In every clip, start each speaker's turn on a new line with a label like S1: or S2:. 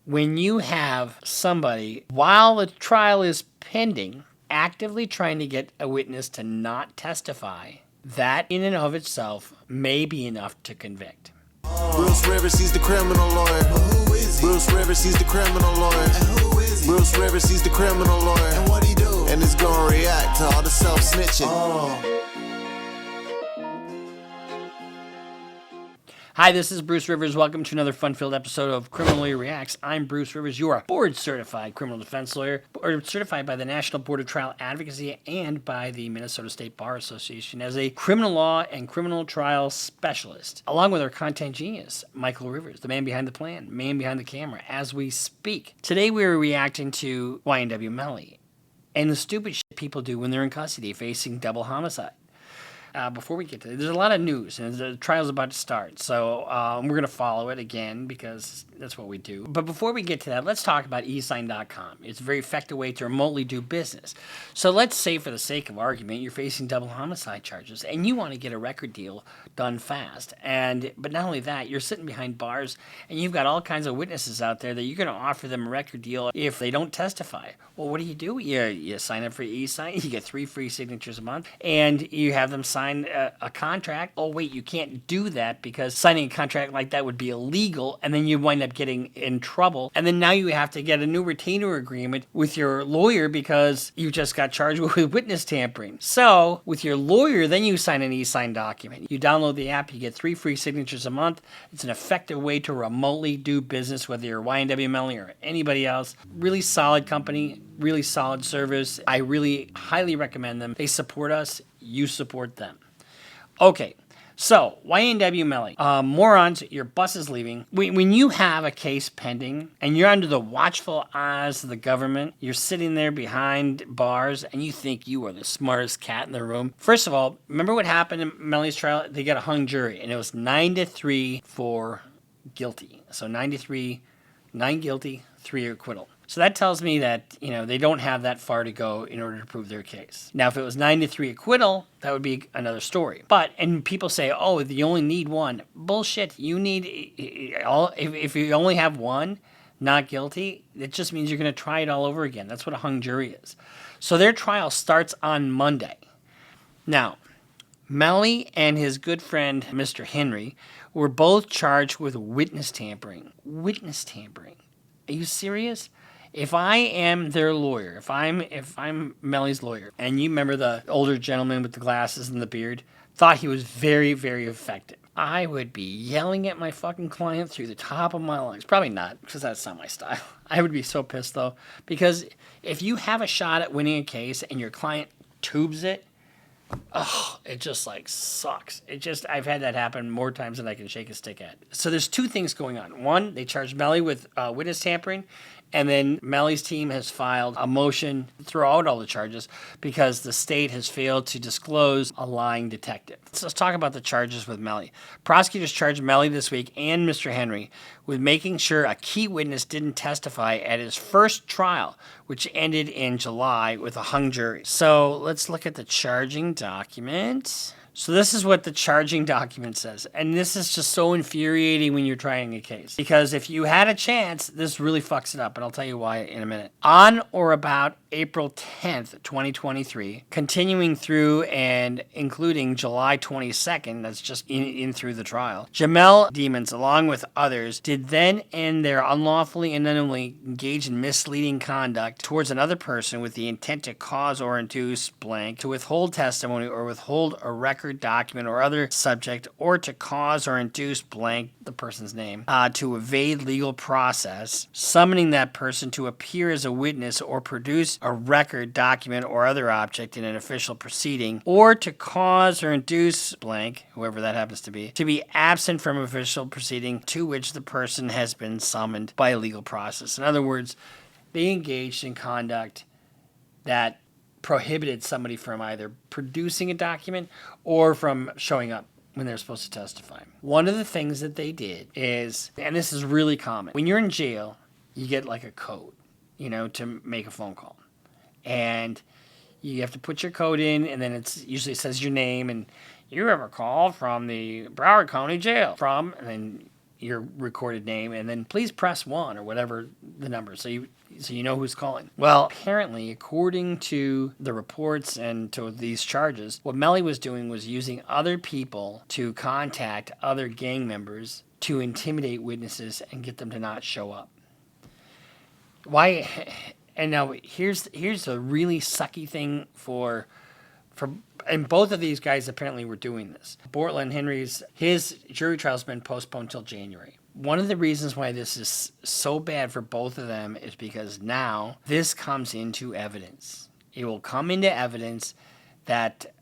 S1: when you have somebody, while the trial is pending, actively trying to get a witness to not testify, that in and of itself may be enough to convict.
S2: Bruce Rivers, he's the criminal lawyer. Who is he? Bruce Rivers, he's the criminal lawyer. And who is he? Bruce Rivers, he's the criminal lawyer. And what he do? And it's gonna react to all the self-snitching.
S1: Hi, this is Bruce Rivers. Welcome to another fun-filled episode of Criminal Lawyer Reacts. I'm Bruce Rivers. You are a board-certified criminal defense lawyer, certified by the National Board of Trial Advocacy and by the Minnesota State Bar Association as a criminal law and criminal trial specialist, along with our content genius, Michael Rivers, the man behind the plan, man behind the camera, as we speak. Today we are reacting to YNW Melly and the stupid shit people do when they're in custody facing double homicide. Before we get to it, there's a lot of news, and the trial's about to start, so we're going to follow it again because that's what we do. But before we get to that, let's talk about eSign.com. It's a very effective way to remotely do business. So let's say, for the sake of argument, you're facing double homicide charges, and you want to get a record deal done fast. But not only that, you're sitting behind bars, and you've got all kinds of witnesses out there that you're going to offer them a record deal if they don't testify. Well, what do? You sign up for eSign, you get 3 free signatures a month, and you have them sign a contract. Oh, wait, you can't do that because signing a contract like that would be illegal, and then you wind up getting in trouble. And then now you have to get a new retainer agreement with your lawyer because you just got charged with witness tampering. So with your lawyer, then you sign an e-sign document. You download the app, you get 3 free signatures a month. It's an effective way to remotely do business, whether you're YNW Melly or anybody else. Really solid company, really solid service. I really highly recommend them. They support us. You support them. Okay, so YNW Melly. Morons, your bus is leaving. When you have a case pending and you're under the watchful eyes of the government, you're sitting there behind bars and you think you are the smartest cat in the room. First of all, remember what happened in Melly's trial? They got a hung jury and it was 9-3 for guilty. So 9-3, 9 guilty, 3 acquittal. So that tells me that, they don't have that far to go in order to prove their case. Now, if it was 9-3 acquittal, that would be another story. And people say, oh, you only need one. Bullshit. You need, if you only have one not guilty, it just means you're going to try it all over again. That's what a hung jury is. So their trial starts on Monday. Now, Melly and his good friend, Mr. Henry, were both charged with witness tampering. Witness tampering. Are you serious? If I am their lawyer, if I'm Melly's lawyer, and you remember the older gentleman with the glasses and the beard, thought he was very, very effective, I would be yelling at my fucking client through the top of my lungs. Probably not, because that's not my style. I would be so pissed, though, because if you have a shot at winning a case and your client tubes it, it just sucks. I've had that happen more times than I can shake a stick at. So there's 2 things going on. One, they charged Melly with witness tampering, and then Melly's team has filed a motion to throw out all the charges because the state has failed to disclose a lying detective. So let's talk about the charges with Melly. Prosecutors charged Melly this week and Mr. Henry with making sure a key witness didn't testify at his first trial, which ended in July with a hung jury. So let's look at the charging document. So this is what the charging document says. And this is just so infuriating when you're trying a case. Because if you had a chance, this really fucks it up. And I'll tell you why in a minute. On or about April 10th, 2023, continuing through and including July 22nd, that's just in through the trial, Jamel Demons, along with others, did then end their unlawfully and unknowingly engage in misleading conduct towards another person with the intent to cause or induce blank, to withhold testimony or withhold a record document or other subject, or to cause or induce blank, the person's name, to evade legal process, summoning that person to appear as a witness or produce a record document or other object in an official proceeding, or to cause or induce blank, whoever that happens to be absent from official proceeding to which the person has been summoned by a legal process. In other words, they engaged in conduct that prohibited somebody from either producing a document or from showing up when they're supposed to testify. One of the things that they did is, and this is really common, when you're in jail, you get a code, to make a phone call. And you have to put your code in, and then it usually says your name, and you have a call from the Broward County Jail and then, your recorded name, and then please press 1 or whatever the number, so you know who's calling. Well, apparently, according to the reports and to these charges, what Melly was doing was using other people to contact other gang members to intimidate witnesses and get them to not show up. Why? And now here's the really sucky thing for and both of these guys apparently were doing this. Bortland Henry's his jury trial's been postponed till January. One of the reasons why this is so bad for both of them is because now this comes into evidence. It will come into evidence that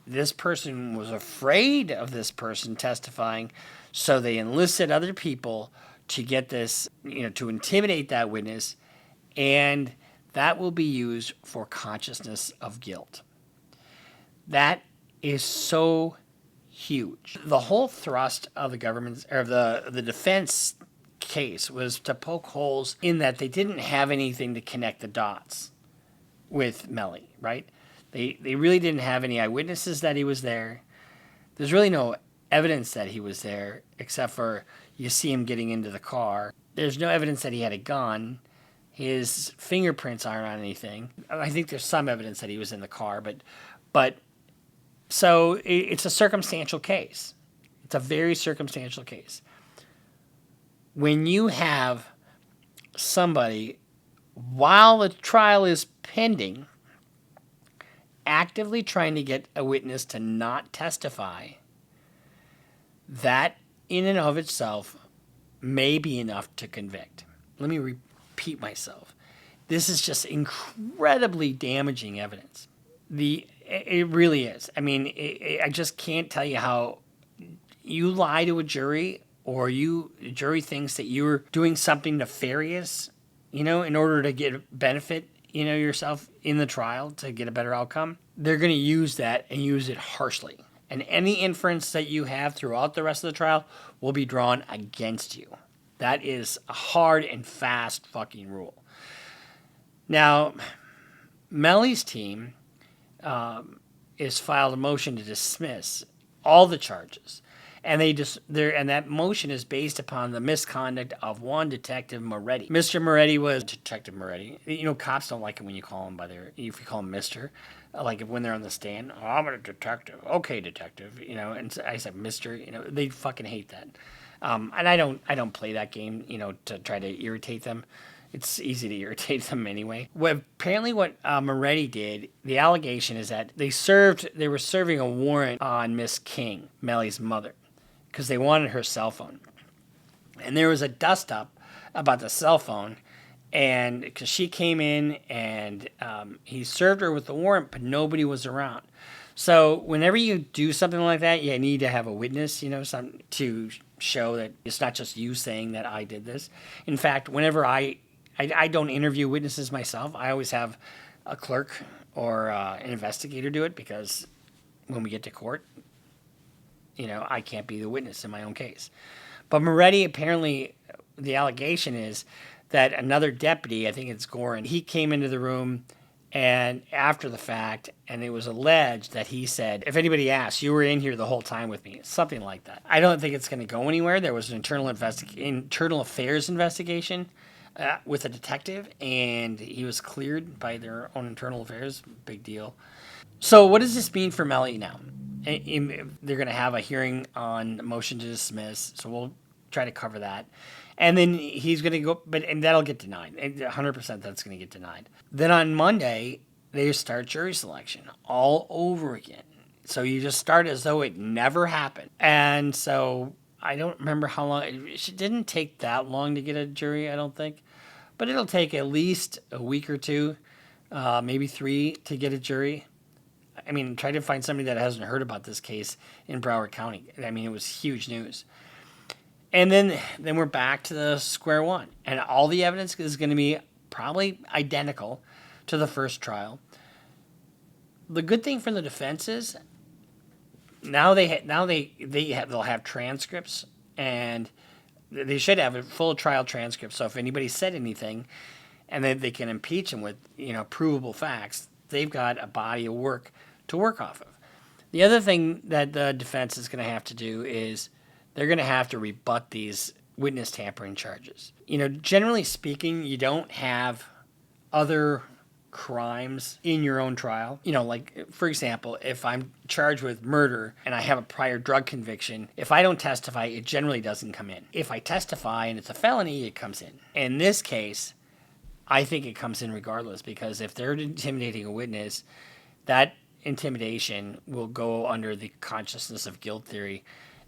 S1: this person was afraid of this person testifying, so they enlisted other people to get this, to intimidate that witness, and that will be used for consciousness of guilt. That is so huge. The whole thrust of the government's or the defense case was to poke holes in that they didn't have anything to connect the dots with Melly, right? They really didn't have any eyewitnesses that he was there. There's really no evidence that he was there except for you see him getting into the car. There's no evidence that he had a gun. His fingerprints aren't on anything. I think there's some evidence that he was in the car, but so it's a circumstantial case. It's a very circumstantial case. When you have somebody, while the trial is pending, actively trying to get a witness to not testify, that in and of itself may be enough to convict. Let me repeat myself. This is just incredibly damaging evidence. It really is. I mean, I just can't tell you how you lie to a jury, or the jury thinks that you're doing something nefarious, in order to get benefit, yourself in the trial to get a better outcome. They're going to use that and use it harshly. And any inference that you have throughout the rest of the trial will be drawn against you. That is a hard and fast fucking rule. Now, Melly's team is filed a motion to dismiss all the charges, and that motion is based upon the misconduct of one Detective Moretti. Mr. Moretti was Detective Moretti. Cops don't like it when you call them if you call them Mister, like when they're on the stand. Oh, I'm a detective. Okay, detective. And I said Mister. They fucking hate that. And I don't play that game. To try to irritate them. It's easy to irritate them anyway. Apparently what Moretti did, the allegation is that they were serving a warrant on Miss King, Melly's mother, because they wanted her cell phone. And there was a dust-up about the cell phone, and because she came in and he served her with the warrant, but nobody was around. So whenever you do something like that, you need to have a witness, something to show that it's not just you saying that I did this. In fact, whenever I don't interview witnesses myself. I always have a clerk or an investigator do it, because when we get to court, I can't be the witness in my own case. But Moretti, apparently, the allegation is that another deputy, I think it's Gorin, he came into the room and after the fact, and it was alleged that he said, if anybody asks, you were in here the whole time with me, something like that. I don't think it's going to go anywhere. There was an internal affairs investigation with a detective, and he was cleared by their own internal affairs. Big deal. So what does this mean for Melly now? They're going to have a hearing on motion to dismiss, so we'll try to cover that. And then he's going to go, and that'll get denied. 100% that's going to get denied. Then on Monday, they start jury selection all over again. So you just start as though it never happened. And so I don't remember how long. It didn't take that long to get a jury, I don't think. But it'll take at least a week or two, maybe 3 to get a jury. I mean, try to find somebody that hasn't heard about this case in Broward County. I mean, it was huge news. And then we're back to the square one. And all the evidence is going to be probably identical to the first trial. The good thing for the defense is they'll have transcripts, and they should have a full trial transcript. So if anybody said anything, and they can impeach them with provable facts, they've got a body of work to work off of. The other thing that the defense is going to have to do is they're going to have to rebut these witness tampering charges. Generally speaking, you don't have other crimes in your own trial. Like, for example, if I'm charged with murder and I have a prior drug conviction, if I don't testify, it generally doesn't come in. If I testify and it's a felony, it comes in. In this case, I think it comes in regardless, because if they're intimidating a witness, that intimidation will go under the consciousness of guilt theory,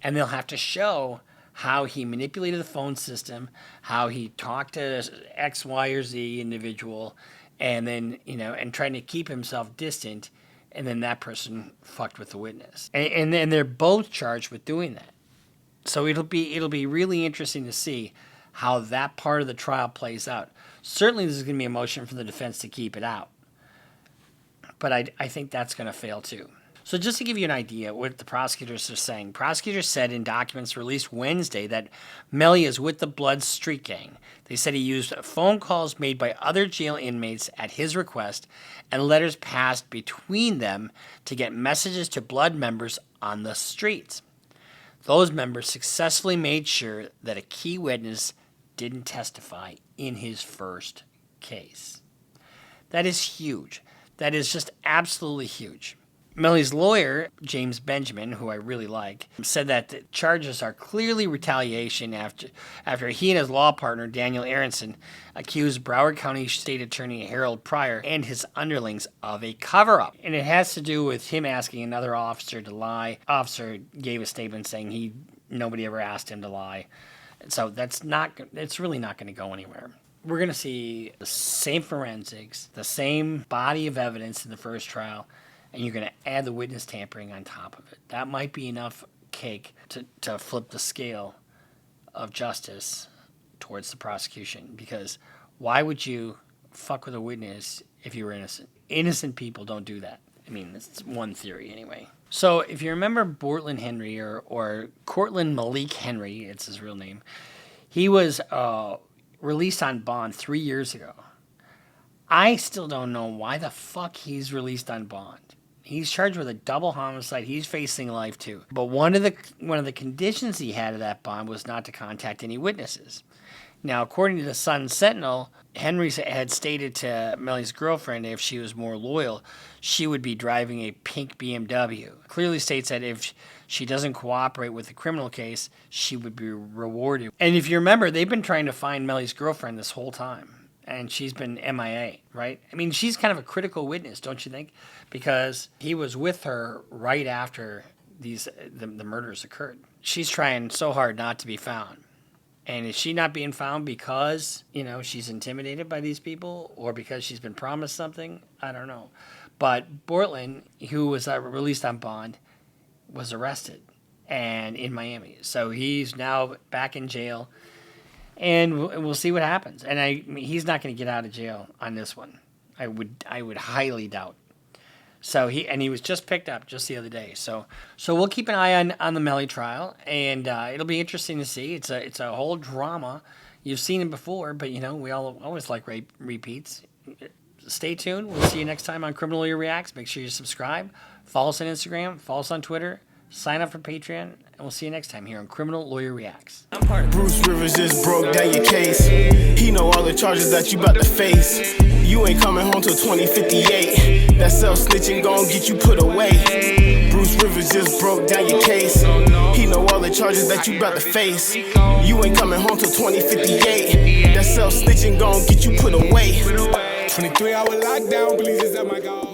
S1: and they'll have to show how he manipulated the phone system, how he talked to X, Y, or Z individual, and then, and trying to keep himself distant, and then that person fucked with the witness. And then they're both charged with doing that. So it'll be really interesting to see how that part of the trial plays out. Certainly there's going to be a motion for the defense to keep it out, but I think that's going to fail too. So just to give you an idea what the prosecutors are saying, prosecutors said in documents released Wednesday that Melly is with the Blood Street Gang. They said he used phone calls made by other jail inmates at his request and letters passed between them to get messages to Blood members on the streets. Those members successfully made sure that a key witness didn't testify in his first case. That is huge. That is just absolutely huge. Melly's lawyer, James Benjamin, who I really like, said that the charges are clearly retaliation after he and his law partner, Daniel Aronson, accused Broward County State Attorney Harold Pryor and his underlings of a cover-up. And it has to do with him asking another officer to lie. Officer gave a statement saying nobody ever asked him to lie. So it's really not going to go anywhere. We're going to see the same forensics, the same body of evidence in the first trial, and you're going to add the witness tampering on top of it. That might be enough cake to flip the scale of justice towards the prosecution, because why would you fuck with a witness if you were innocent? Innocent people don't do that. I mean, that's one theory anyway. So if you remember Bortland Henry or Cortland Malik Henry, it's his real name, he was released on bond 3 years ago. I still don't know why the fuck he's released on bond. He's charged with a double homicide. He's facing life too. But one of the conditions he had of that bond was not to contact any witnesses. Now, according to the Sun Sentinel, Henry had stated to Melly's girlfriend if she was more loyal, she would be driving a pink BMW. Clearly states that if she doesn't cooperate with the criminal case, she would be rewarded. And if you remember, they've been trying to find Melly's girlfriend this whole time, and she's been MIA, right? I mean, she's kind of a critical witness, don't you think? Because he was with her right after the murders occurred. She's trying so hard not to be found. And is she not being found because, she's intimidated by these people, or because she's been promised something? I don't know. But Bortland, who was released on bond, was arrested and in Miami. So he's now back in jail, and we'll see what happens. And he's not going to get out of jail on this one. I would highly doubt. So he was just picked up just the other day. So we'll keep an eye on the Melly trial, and it'll be interesting to see. It's a whole drama. You've seen it before, but we always like repeats. Stay tuned. We'll see you next time on Criminal Lawyer Reacts. Make sure you subscribe. Follow us on Instagram. Follow us on Twitter. Sign up for Patreon, and we'll see you next time here on Criminal Lawyer Reacts.
S2: Bruce Rivers just broke down your case. He know all the charges that you about to face. You ain't coming home till 2058. That self-snitching gon' get you put away. Bruce Rivers just broke down your case. He know all the charges that you about to face. You ain't coming home till 2058. That self-snitching gon' get you put away.
S3: 23-hour lockdown, police is at my God.